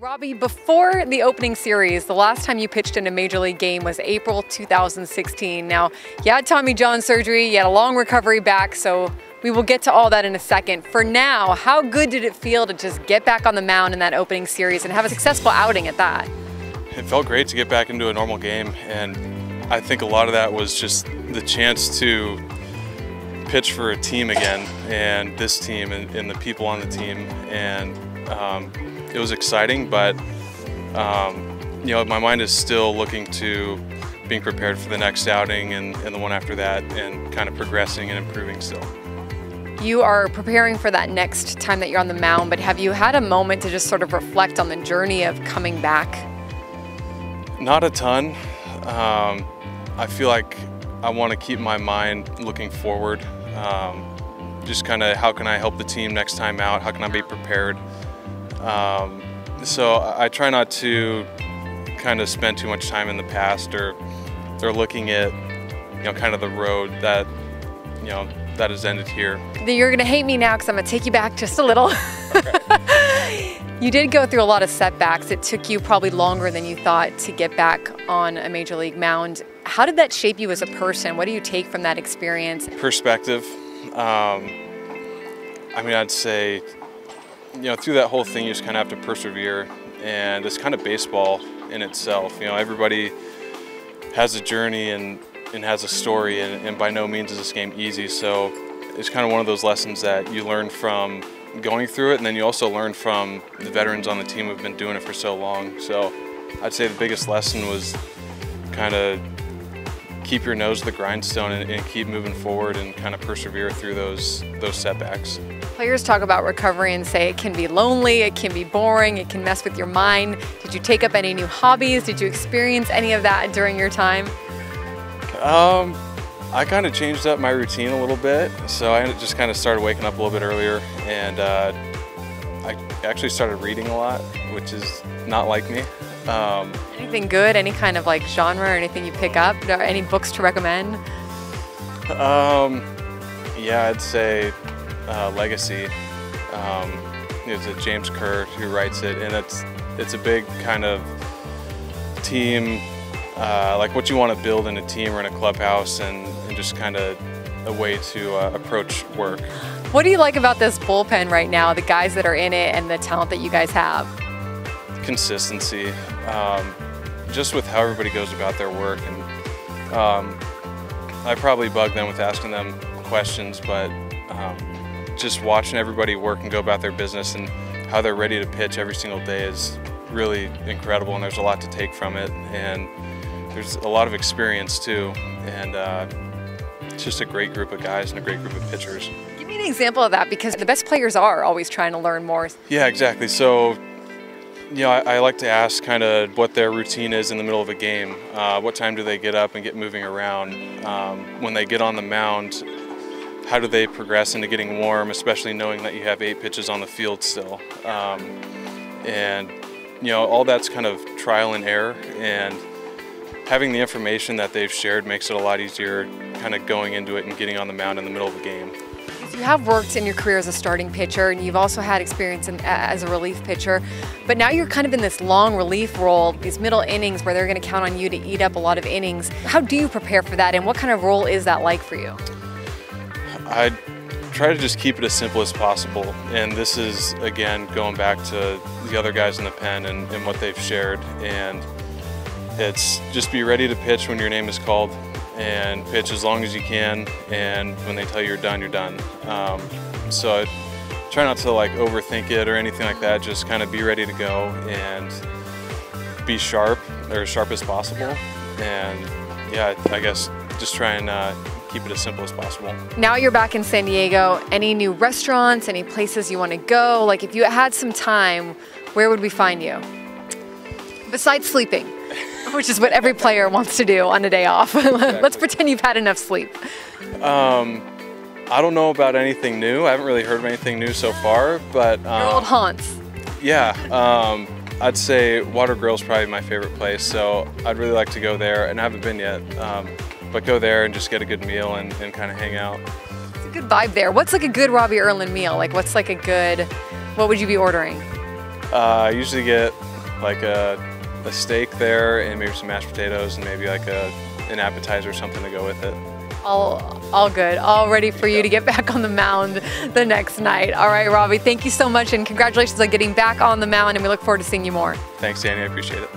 Robbie, before the opening series, the last time you pitched in a Major League game was April 2016. Now, you had Tommy John surgery, you had a long recovery back, so we will get to all that in a second. For now, how good did it feel to just get back on the mound in that opening series and have a successful outing at that? It felt great to get back into a normal game, and I think a lot of that was just the chance to pitch for a team again, and this team and the people on the team, and it was exciting, but you know, my mind is still looking to being prepared for the next outing and the one after that, and kind of progressing and improving still. You are preparing for that next time that you're on the mound, but have you had a moment to just sort of reflect on the journey of coming back? Not a ton. I feel like I want to keep my mind looking forward. Just kind of how can I help the team next time out? How can I be prepared? So I try not to kind of spend too much time in the past or looking at, you know, kind of the road that, you know, that has ended here. You're gonna hate me now because I'm gonna take you back just a little. Okay. You did go through a lot of setbacks. It took you probably longer than you thought to get back on a Major League mound. How did that shape you as a person? What do you take from that experience? Perspective. I mean, I'd say, you know, through that whole thing, you just kind of have to persevere, and it's kind of baseball in itself. You know, everybody has a journey and has a story, and by no means is this game easy. So it's kind of one of those lessons that you learn from going through it, and then you also learn from the veterans on the team who've been doing it for so long. So I'd say the biggest lesson was kind of keep your nose to the grindstone and keep moving forward and kind of persevere through those setbacks. Players talk about recovery and say it can be lonely, it can be boring, it can mess with your mind. Did you take up any new hobbies? Did you experience any of that during your time? I kind of changed up my routine a little bit, so I just kind of started waking up a little bit earlier, and I actually started reading a lot, which is not like me. Anything good? Any kind of like genre or anything you pick up? Are any books to recommend? Yeah, I'd say Legacy. It's a James Kerr who writes it, and it's a big kind of team, like what you want to build in a team or in a clubhouse, and just kind of a way to approach work. What do you like about this bullpen right now, the guys that are in it and the talent that you guys have? Consistency, just with how everybody goes about their work, and I probably bug them with asking them questions, but just watching everybody work and go about their business and how they're ready to pitch every single day is really incredible, and there's a lot to take from it, and there's a lot of experience too, and it's just a great group of guys and a great group of pitchers. Give me an example of that, because the best players are always trying to learn more. Yeah, exactly. So, you know, I like to ask kind of what their routine is in the middle of a game. What time do they get up and get moving around? When they get on the mound, how do they progress into getting warm, especially knowing that you have 8 pitches on the field still? And, you know, all that's kind of trial and error, and having the information that they've shared makes it a lot easier kind of going into it and getting on the mound in the middle of a game. You have worked in your career as a starting pitcher, and you've also had experience as a relief pitcher, but now you're kind of in this long relief role, these middle innings where they're going to count on you to eat up a lot of innings. How do you prepare for that, and what kind of role is that like for you? I try to just keep it as simple as possible, and this is, again, going back to the other guys in the pen and what they've shared, and it's just be ready to pitch when your name is called, and pitch as long as you can, and when they tell you you're done, you're done. So I try not to like overthink it or anything like that, just kind of be ready to go and be sharp, or as sharp as possible, and yeah, I guess just try and keep it as simple as possible. Now you're back in San Diego. Any new restaurants, any places you want to go? Like if you had some time, where would we find you? Besides sleeping, which is what every player wants to do on a day off. Exactly. Let's pretend you've had enough sleep. I don't know about anything new. I haven't really heard of anything new so far, but your old haunts. Yeah, I'd say Water Grill's probably my favorite place, so I'd really like to go there, and I haven't been yet. But go there and just get a good meal and kind of hang out. It's a good vibe there. What's like a good Robbie Erlin meal? Like what's like a good, what would you be ordering? I usually get like a steak there and maybe some mashed potatoes and maybe like an appetizer or something to go with it. All good, all ready for you to get back on the mound the next night. All right, Robbie, thank you so much, and congratulations on getting back on the mound, and we look forward to seeing you more. Thanks, Danny, I appreciate it.